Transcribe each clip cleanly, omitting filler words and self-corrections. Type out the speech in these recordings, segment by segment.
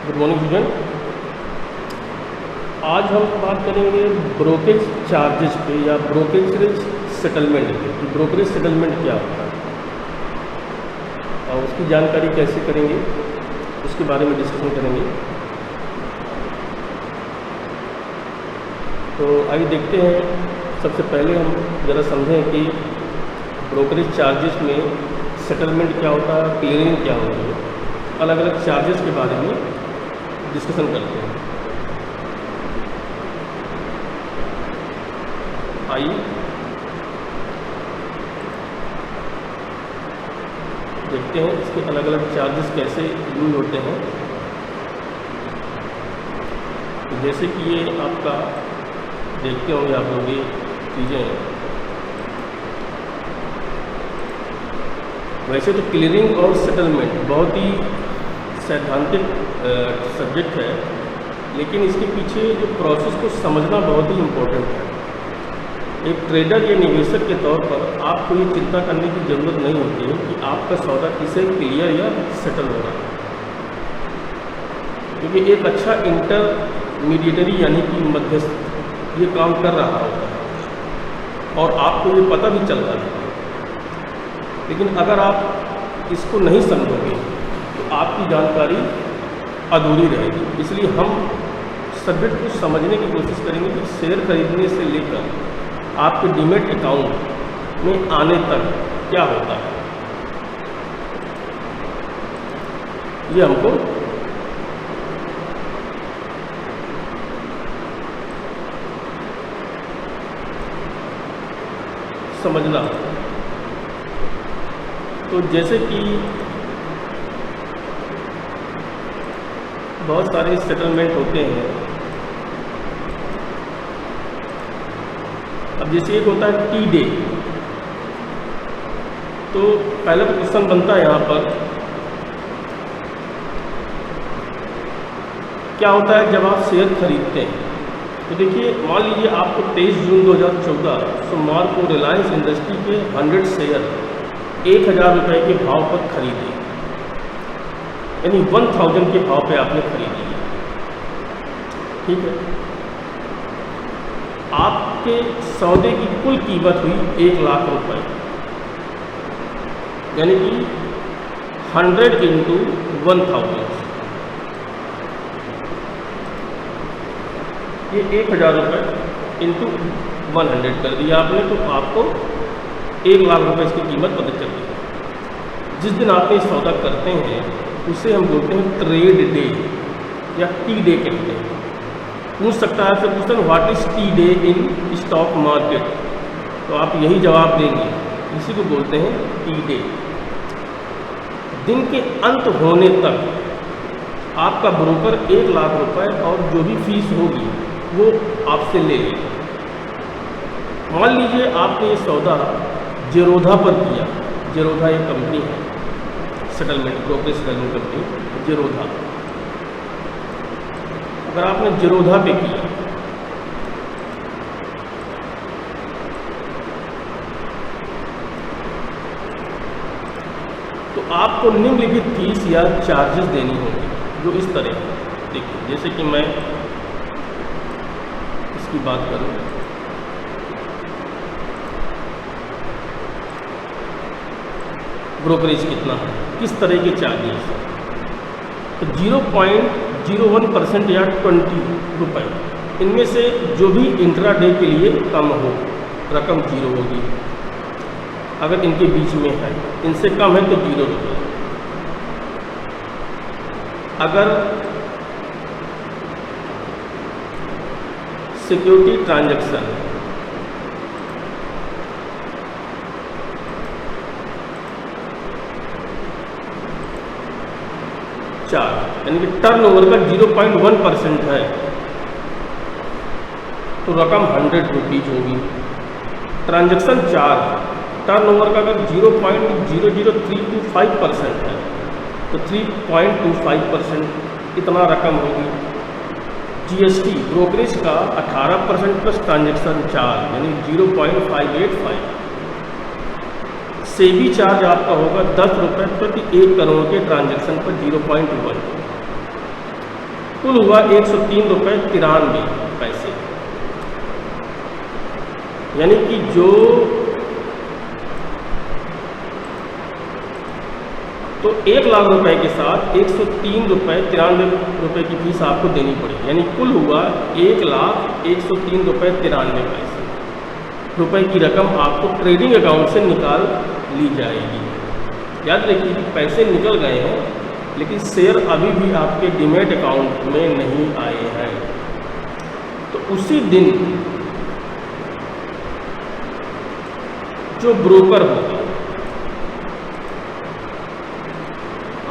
Good morning student. आज हम बात करेंगे ब्रोकरेज चार्जेस पे या ब्रोकरेज सेटलमेंट पे। ब्रोकरेज सेटलमेंट क्या होता है और उसकी जानकारी कैसे करेंगे, उसके बारे में डिस्कशन करेंगे। तो आइए देखते हैं। सबसे पहले हम ज़रा समझें कि ब्रोकरेज चार्जेस में सेटलमेंट क्या होता है, क्लियरिंग क्या होती है। अलग अलग चार्जेस के बारे में डिस्कशन करते हैं। आइए देखते हैं इसके अलग अलग चार्जेस कैसे यूज होते हैं। तो जैसे कि ये आपका देखते होंगे आप लोग ये चीज़ें। वैसे तो क्लियरिंग और सेटलमेंट बहुत ही सैद्धांतिक सब्जेक्ट है, लेकिन इसके पीछे जो प्रोसेस को समझना बहुत ही इम्पोर्टेंट है। एक ट्रेडर या निवेशक के तौर पर आपको ये चिंता करने की ज़रूरत नहीं होती है कि आपका सौदा किसे क्लियर या सेटल हो रहा है, क्योंकि एक अच्छा इंटरमीडिएटरी यानी कि मध्यस्थ ये काम कर रहा होता है और आपको ये पता भी चल रहा है। लेकिन अगर आप इसको नहीं समझोगे तो आपकी जानकारी अधूरी रहेगी। इसलिए हम सब्जेक्ट को समझने की कोशिश करेंगे कि शेयर खरीदने से लेकर आपके डीमैट अकाउंट में आने तक क्या होता है, ये हमको समझना होगा। तो जैसे कि बहुत सारे सेटलमेंट होते हैं। अब जैसे एक होता है टी डे। तो पहला तो क्वेश्चन बनता है यहाँ पर, क्या होता है जब आप शेयर खरीदते हैं। तो देखिए, मान लीजिए आपको 23 जून 2014 सोमवार को रिलायंस इंडस्ट्री के 100 शेयर 1000 रुपये के भाव पर खरीदे, यानी 1000 के भाव पे आपने खरीदी। ठीक है, आपके सौदे की कुल कीमत हुई 1 लाख रुपए, यानी कि 100 इंटू 1000, ये 1000 रुपये इंटू 100 कर दिया आपने। तो आपको 1 लाख रुपए इसकी कीमत पता चल गई। जिस दिन आप ये सौदा करते हैं उसे हम बोलते हैं ट्रेड डे या टी डे कहते हैं। पूछ सकता है आपसे question, what is T day in stock market. तो आप यही जवाब देंगे, इसी को बोलते हैं टी डे। दिन के अंत होने तक आपका ब्रोकर 1 लाख रुपए और जो भी फीस होगी वो आपसे ले लेगा। मान लीजिए आपने ये सौदा जेरोधा पर किया। जेरोधा एक कंपनी है, settlement brokerage settlement company Zerodha. अगर आपने जेरोधा पे किया तो आपको निम्नलिखित फीस या चार्जेस देनी होगी, जो इस तरह है। देखिए, जैसे कि मैं इसकी बात करूं, ब्रोकरेज कितना है, किस तरह के चार्जेस हैं। तो 0.01% या 20 रुपये, इनमें से जो भी इंट्राडे के लिए कम हो रकम 0 होगी। अगर इनके बीच में है, इनसे कम है तो 0 रुपये। अगर सिक्योरिटी ट्रांजैक्शन 4, यानी कि टर्नओवर का 0.1% है तो रकम 100 रुपीज होगी। ट्रांजैक्शन 4, टर्नओवर का अगर 0.00325% है तो 3.25% इतना रकम होगी। जीएसटी ब्रोकरेज का 18% प्लस ट्रांजैक्शन 4 यानी 0.585। सेबी चार्ज आपका होगा 10 रुपये प्रति 1 करोड़ के ट्रांजैक्शन पर 0.1। कुल हुआ 103 रुपये 93 पैसे। यानी कि जो तो 1 लाख रुपए के साथ 103 रुपये 93 की फीस आपको देनी पड़ेगी। यानी कुल हुआ 1,01,03 रुपये की रकम आपको ट्रेडिंग अकाउंट से निकाल ली जाएगी। याद रखिए कि पैसे निकल गए हैं लेकिन शेयर अभी भी आपके डीमैट अकाउंट में नहीं आए हैं। तो उसी दिन जो ब्रोकर होगा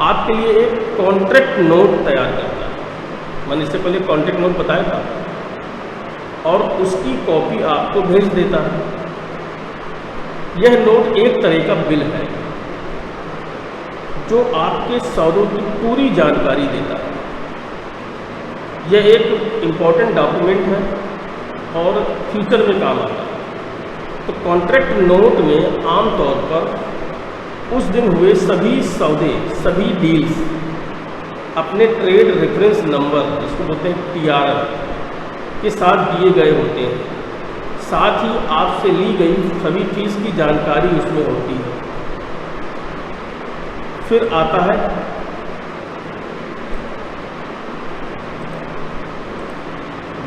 आपके लिए एक कॉन्ट्रैक्ट नोट तैयार करता है। मैंने इससे पहले कॉन्ट्रैक्ट नोट बताया था, और उसकी कॉपी आपको भेज देता है। यह नोट एक तरह का बिल है जो आपके सौदों की पूरी जानकारी देता है। यह एक इम्पॉर्टेंट डॉक्यूमेंट है और फ्यूचर में काम आता है। तो कॉन्ट्रैक्ट नोट में आमतौर पर उस दिन हुए सभी सौदे, सभी डील्स अपने ट्रेड रेफरेंस नंबर, जिसको बोलते हैं TRN, के साथ दिए गए होते हैं। साथ ही आपसे ली गई सभी फीस की जानकारी उसमें होती है। फिर आता है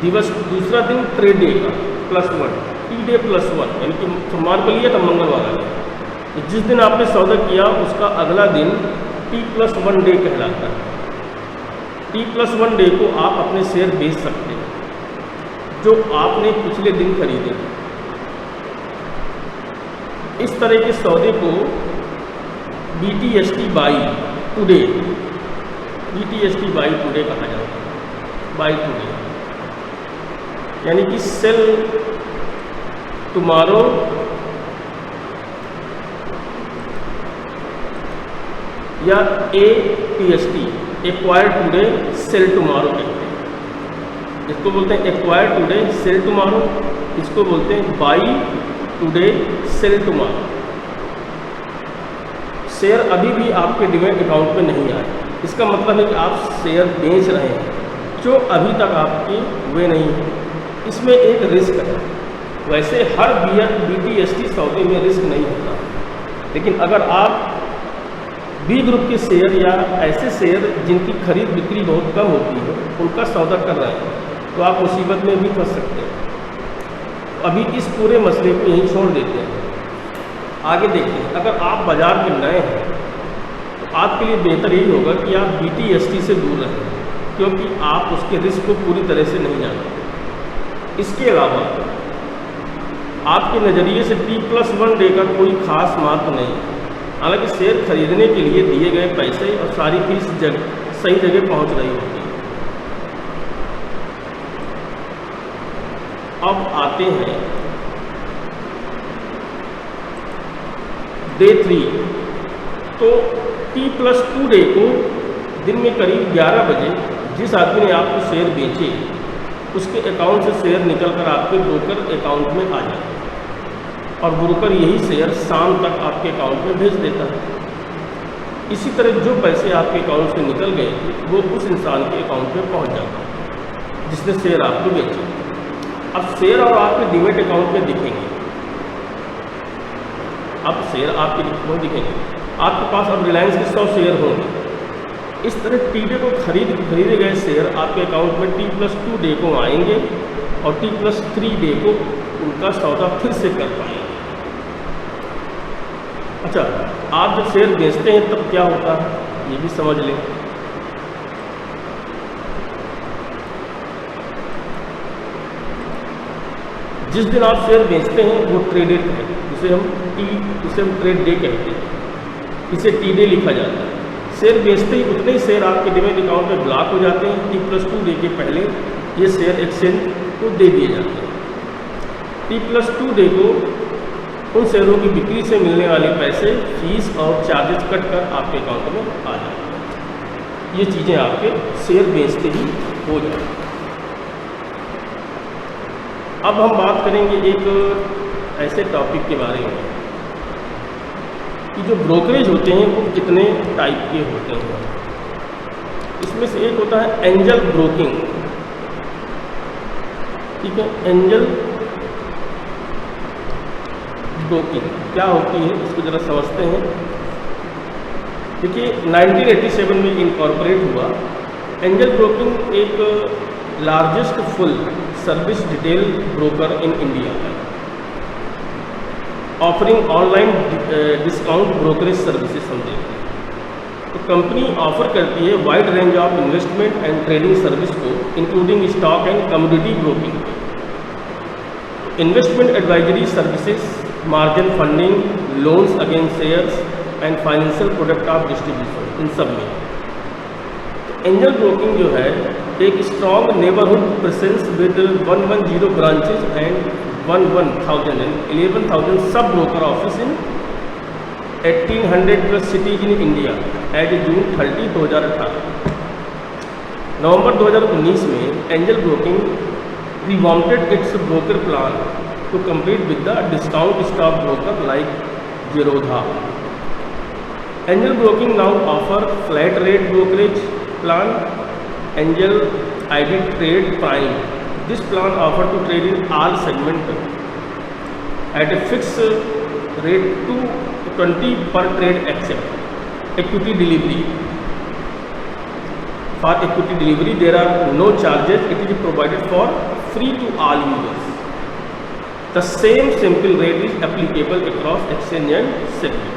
दिवस, दूसरा दिन ट्रेड डे का +1, T-Day +1, यानी कि सोमवार को लिया था मंगलवार आ गया। तो जिस दिन आपने सौदा किया उसका अगला दिन T+1 डे कहलाता है। T+1 डे को आप अपने शेयर बेच सकते हैं जो आपने पिछले दिन खरीदे। इस तरह के सौदे को BTST by today, BTST by today कहा जाता है। बाई टुडे यानी कि सेल टुमारो या ATST, acquire today cell tomorrow कहते हैं। इसको बोलते हैं एक्वायर टुडे सेल टुमारो, इसको बोलते हैं by today cell tomorrow. Share अभी भी आपके डीमैट अकाउंट में नहीं आए, इसका मतलब है कि आप शेयर बेच रहे हैं जो अभी तक आपके हुए नहीं हैं। इसमें एक रिस्क है। वैसे हर BTST सौदे में रिस्क नहीं होता, लेकिन अगर आप B ग्रुप के शेयर या ऐसे शेयर जिनकी खरीद बिक्री बहुत कम होती है उनका सौदा कर रहे हैं तो आप मुसीबत में भी फंस सकते हैं। अभी इस पूरे मसले को यहीं छोड़ देते हैं, आगे देखते हैं। अगर आप बाज़ार में नए हैं तो आपके लिए बेहतर यही होगा कि आप BTST से दूर रहें, क्योंकि आप उसके रिस्क को पूरी तरह से नहीं जानते। इसके अलावा आपके नज़रिए से T+1 डे का कोई खास महत्व नहीं है। हालांकि शेयर खरीदने के लिए दिए गए पैसे और सारी फीस सही जगह पहुंच रही होती है। अब आते हैं डे 3। तो T+2 डे को दिन में करीब 11 बजे जिस आदमी ने आपको शेयर बेचे उसके अकाउंट से शेयर निकलकर आपके ब्रोकर अकाउंट में आ जाते हैं और ब्रोकर यही शेयर शाम तक आपके अकाउंट में भेज देता है। इसी तरह जो पैसे आपके अकाउंट से निकल गए थे वो उस इंसान के अकाउंट में पहुंच जाता है जिसने शेयर आपको बेचे। अब शेयर और आपके डीमैट अकाउंट में दिखेंगे, अब शेयर आपके दिखेंगे। आपके पास अब रिलायंस के 100 शेयर होंगे। इस तरह T-Day को खरीदे गए शेयर आपके अकाउंट में T+2 डे को आएंगे और T+3 डे को उनका सौदा फिर से कर पाएंगे। अच्छा, आप जब शेयर बेचते हैं तब क्या होता है ये भी समझ लें। जिस दिन आप शेयर बेचते हैं वो ट्रेडेड है, जिसे हम ट्रेड डे कहते हैं। इसे T-Day लिखा जाता है। शेयर बेचते ही उतने ही शेयर आपके डीमैट अकाउंट में ब्लॉक हो जाते हैं। T+2 डे के पहले ये शेयर एक्सचेंज को दे दिए जाते हैं। T+2 डे को उन शेयरों की बिक्री से मिलने वाले पैसे, फीस और चार्जेस कट कर आपके अकाउंट में आ जाते हैं। ये चीज़ें आपके शेयर बेचते ही हो जाती हैं। अब हम बात करेंगे एक ऐसे टॉपिक के बारे में कि जो ब्रोकरेज होते हैं वो कितने टाइप के होते हैं। इसमें से एक होता है एंजल ब्रोकिंग, ठीक है। एंजल ब्रोकिंग क्या होती है इसको ज़रा समझते हैं। देखिए 1987 में इनकॉर्पोरेट हुआ। एंजल ब्रोकिंग एक largest full service detail broker in India है, offering online discount brokerage services समझे। तो कंपनी ऑफर करती है wide range of investment and trading service को, including stock and commodity broking, investment advisory services, margin funding, loans against shares and financial product of distribution, इन सब में। तो angel broking जो है एक strong neighbourhood presence with 110 branches and 11,000 sub broker office in 1800 plus cities in India as a June 30, 2018। November 2019 में angel broking revamped its broker plan to compete with the discount stock broker like Zerodha. Angel Broking now offer flat rate brokerage plan, Angel ID Trade Prime. This plan offer to trade in all segment at a fixed rate to 20 per trade except equity delivery. For equity delivery there are no charges. It is provided for free to all users. The same simple rate is applicable across exchange and segment.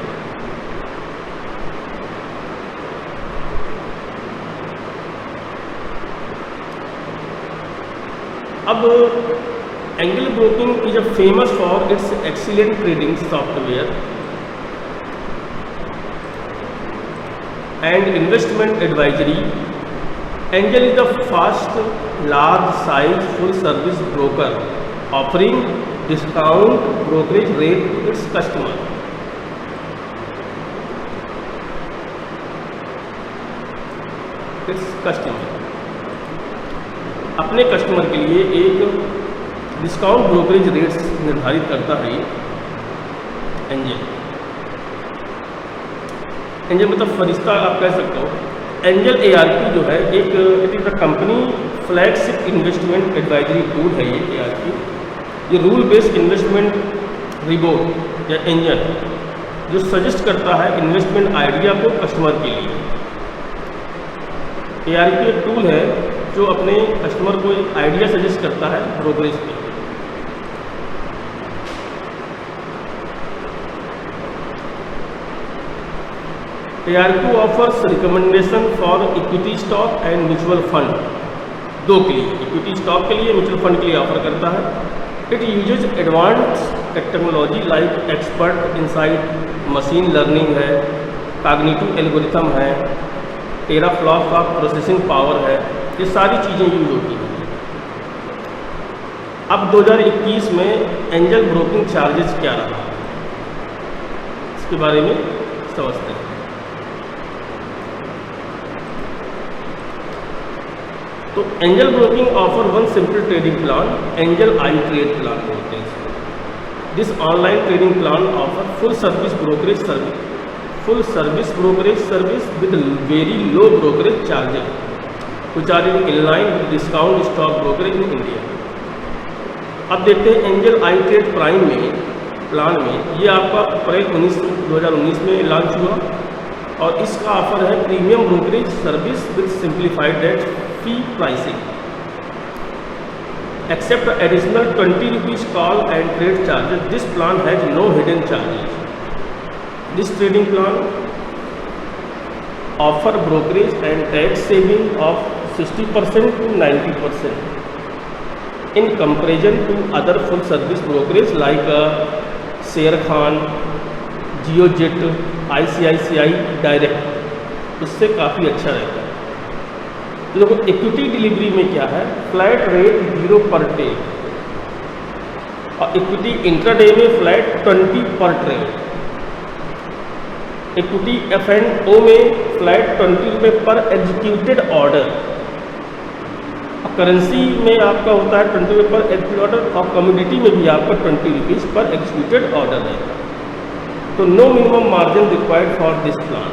अब angel Broking is a famous for its excellent trading software and investment advisory. Angel is the first large size full service broker offering discount brokerage rate to its customer. अपने customer के लिए एक discount brokerage rates निर्धारित करता है ये angel. Angel मतलब फरिश्ता आप कह सकते हो। एंजल ARP जो है एक it is the company flagship investment advisory tool है ये ARP। ये रूल बेस्ड इन्वेस्टमेंट रिपोर्ट या एंजल जो सजेस्ट करता है इन्वेस्टमेंट आइडिया को कस्टमर के लिए। ARP एक टूल है जो अपने कस्टमर को एक आइडिया सजेस्ट करता है ब्रोकरेज के। ARP offers recommendation for equity stock and mutual fund, दो के लिए, इक्विटी स्टॉक के लिए, म्यूचुअल फंड के लिए ऑफर करता है। It uses advance technology like expert insight, machine learning है, कॉग्निटिव एल्गोरिथम है, टेराफ्लॉप्स ऑफ प्रोसेसिंग पावर है, ये सारी चीज़ें यूज होती हैं। अब 2021 में एंजल ब्रोकिंग चार्जेस क्या रहा, इसके बारे में समझते हैं। तो angel broking offer one simple trading plan, angel I trade plan बोलते हैं इसको। This online trading plan offer full service brokerage service with very low brokerage charges which are in line with discount stock brokerage in India. अब देखते हैं angel I trade prime में plan में, ये आपका अप्रैल 2019 में लॉन्च हुआ और इसका ऑफर है premium brokerage service with simplified rate fee pricing, except additional 20 rupees call and trade charges. This plan has no hidden charges. This trading plan offer brokerage and tax saving of 60% to 90% in comparison to other full service brokerage like Sharekhan, Geojit, ICICI direct, उससे काफ़ी अच्छा रहता है. तो देखो equity delivery में क्या है, फ्लैट रेट 0 पर डे और इक्विटी इंट्राडे में फ्लैट 20 पर ट्रेड. इक्विटी F&O में फ्लैट 20 रुपये पर एग्जीक्यूटेड ऑर्डर. करेंसी में आपका होता है 20 रुपये पर एग्जीक्यूटेड ऑर्डर और कमोडिटी में भी आपका 20 रुपीज़ पर एग्जीक्यूटेड ऑर्डर है. तो no minimum margin required for this plan.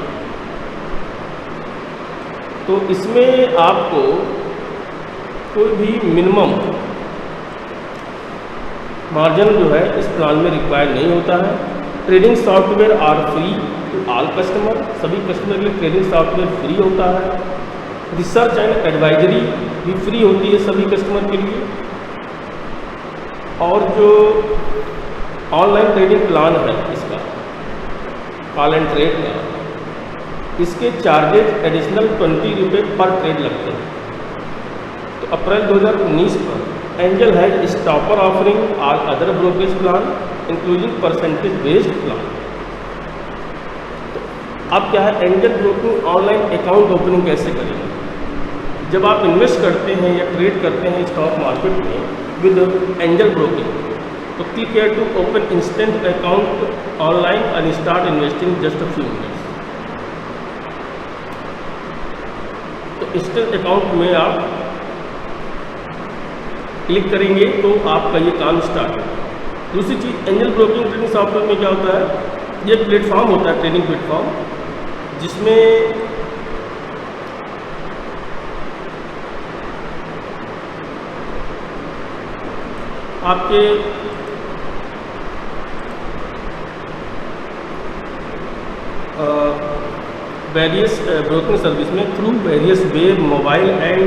तो इसमें आपको कोई भी मिनिमम मार्जिन जो है इस प्लान में रिक्वायर नहीं होता है। Trading software are free to all customer, सभी कस्टमर के लिए ट्रेडिंग सॉफ्टवेयर फ्री होता है। रिसर्च एंड एडवाइजरी भी फ्री होती है सभी कस्टमर के लिए। और जो ऑनलाइन ट्रेडिंग प्लान है इसका कॉल एंड ट्रेड का, इसके चार्जेज एडिशनल 20 रुपये पर ट्रेड लगते हैं। तो अप्रैल 2019 पर angel has stopper offering all other brokerage plan including percentage based plan. तो अब क्या है, angel broking online account opening कैसे करेंगे? जब आप इन्वेस्ट करते हैं या ट्रेड करते हैं स्टॉक मार्केट में विद एंजल ब्रोकिंग, तो click here to open instant account online and start investing just a few minutes. तो इंस्टेंट अकाउंट में आप क्लिक करेंगे तो आपका ये काम स्टार्ट होगा। दूसरी चीज़, एंजल ब्रोकिंग ट्रेडिंग सॉफ्टवेयर में क्या होता है, ये प्लेटफॉर्म होता है ट्रेडिंग प्लेटफॉर्म, जिसमें आपके वेरियस ब्रोकिंग सर्विस में through various web, mobile and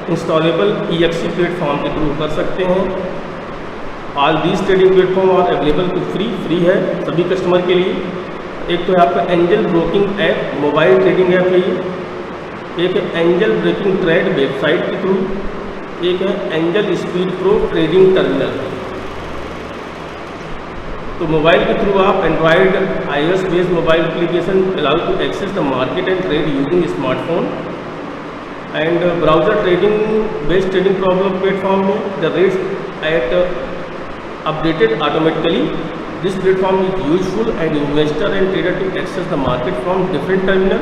installable EXE platform के थ्रू कर सकते हैं। All these trading platform are available to free है सभी कस्टमर के लिए। एक तो है आपका angel broking app, mobile trading app है ये। एक है एंजल ब्रोकिंग ट्रेड वेबसाइट के थ्रू। एक है angel speed pro trading terminal. तो मोबाइल के थ्रू आप Android iOS based mobile application allow to access the market and trade using smartphone and browser trading based trading problem platform में the rates at updated automatically. This platform is useful and investor and trader to access the market from different terminal.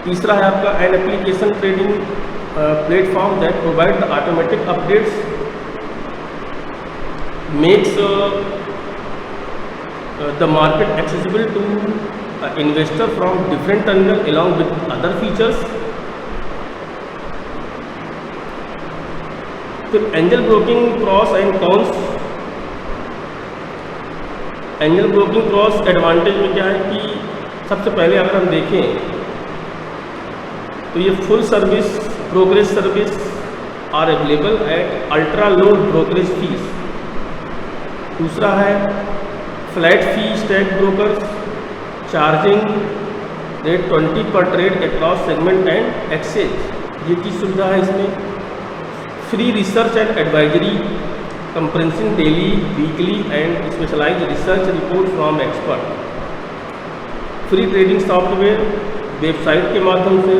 तीसरा है आपका an application trading platform that provide the automatic updates makes the market accessible to investor from different terminal along with other features. फिर angel broking pros and cons. Angel broking pros advantage में क्या है कि सबसे पहले अगर हम देखें तो ये full service brokerage service are available at ultra low brokerage fees. दूसरा है flat fee stack brokers charging rate 20 पर trade across segment and exchange, ये की सुविधा है इसमें। Free research and advisory comprising daily, weekly and specialised research report from expert. Free trading software website के माध्यम से,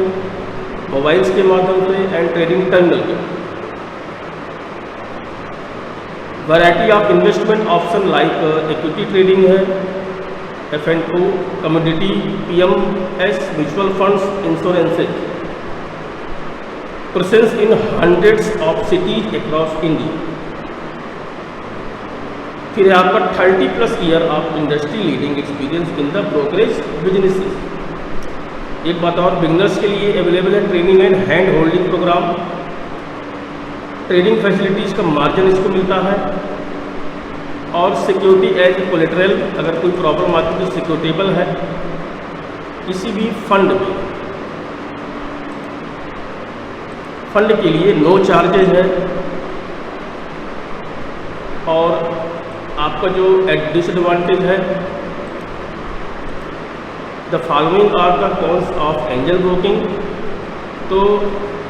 मोबाइल्स के माध्यम से एंड ट्रेडिंग टर्मिनल के। Variety of investment option like equity trading है, F&O, commodity, PMS, mutual funds, insurances. Presence in hundreds of cities across India. फिर है आपका 30+ year of industry leading experience in the brokerage businesses. एक बात और, beginners के लिए अवेलेबल है training and hand holding programme. Trading facilities का मार्जिन इसको मिलता है और सिक्योरिटी एज कोलेटरल, अगर कोई प्रॉब्लम आती है तो सिक्योरिटेबल है किसी भी फंड में। फंड के लिए नो चार्जेज है। और आपका जो डिसएडवांटेज है, the following are the cons of Angel Broking. तो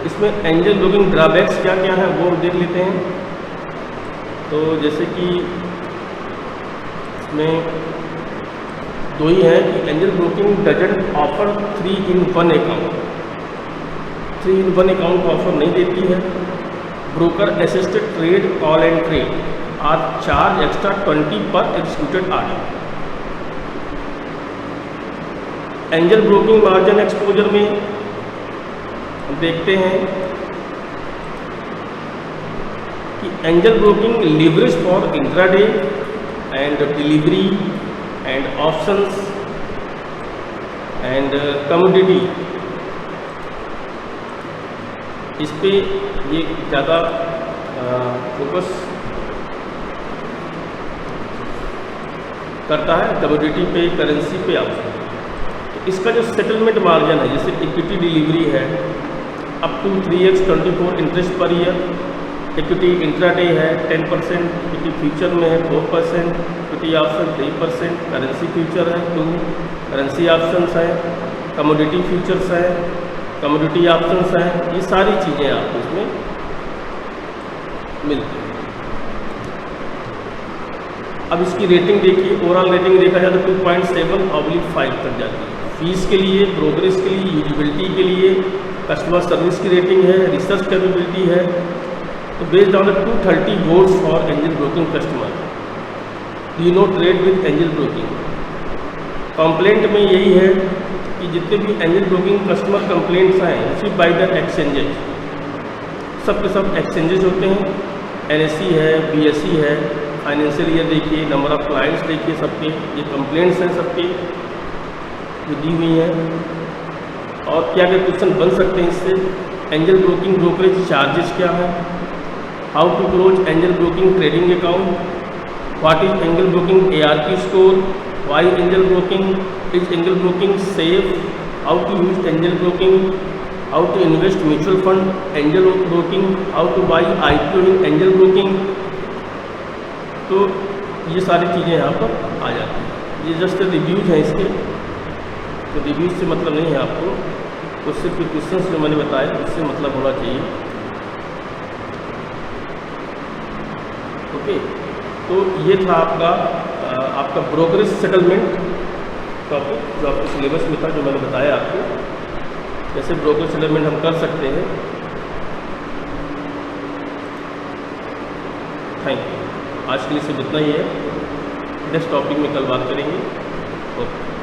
इसमें एंजल ब्रोकिंग ड्रॉबैक्स क्या क्या है वो देख लेते हैं। तो जैसे कि इसमें दो ही है कि Angel Broking doesn't offer 3-in-1 account. 3-in-1 account offer नहीं देती है। Broker assisted trade call and trade are charge extra 20 per executed order. Angel Broking margin exposure में हम देखते हैं कि Angel Broking leverage for intraday and delivery and options and commodity इस पे ये ज़्यादा फोकस करता है, कमोडिटी पे, करेंसी पे ऑप्शन। तो इसका जो सेटलमेंट मार्जिन है, जैसे इक्विटी डिलीवरी है up to 3x 24 interest per year, equity intraday है 10%, इक्विटी फ्यूचर में है 4%, इक्विटी ऑप्शन 3%, करेंसी फ्यूचर है 2, करेंसी ऑप्शंस हैं, कमोडिटी फ्यूचर्स हैं, कमोडिटी ऑप्शंस हैं, ये सारी चीज़ें आपको इसमें मिलती हैं। अब इसकी रेटिंग देखिए, ओवरऑल रेटिंग देखा जाए तो 2.7/5 तक जाती है। फीस के लिए, प्रोग्रेस के लिए, यूजिबिलिटी के लिए, कस्टमर सर्विस की रेटिंग है, रिसर्च कैपेबिलिटी है। तो based on the 230 votes for Angel Broking customer, do no trade with Angel Broking. Complaint में यही है कि जितने भी एंजल ब्रोकिंग कस्टमर कंप्लेंट्स आए रिसीव बाय द एक्सचेंजेज, सब के सब एक्सचेंजेज होते हैं, NSE है, BSE है, फाइनेंशियल ईयर देखिए, नंबर ऑफ क्लाइंट्स देखिए, सबके ये कंप्लेंट्स हैं सबके जो दी हुई हैं। और क्या क्या क्वेश्चन बन सकते हैं इससे, एंजल ब्रोकिंग ब्रोकरेज चार्जेस क्या है, how to close Angel Broking trading account, what is Angel Broking ARP score, why Angel Broking, is Angel Broking safe, how to use Angel Broking, how to invest mutual fund Angel Broking, how to buy IPO in Angel Broking. तो ये सारी चीज़ें यहाँ पर आ जाती हैं। ये just reviews हैं इसके, तो रिव्यूज से मतलब नहीं है आपको, तो सिर्फ क्वेश्चन जो मैंने बताया उससे मतलब होना चाहिए। ओके, तो ये था आपका ब्रोकरेज सेटलमेंट टॉपिक जो आपके सिलेबस में था, जो मैंने बताया आपको कैसे ब्रोकरेज सेटलमेंट हम कर सकते हैं। Thank you. आज के लिए सिर्फ इतना ही है, नेक्स्ट टॉपिक में कल बात करेंगे। ओके।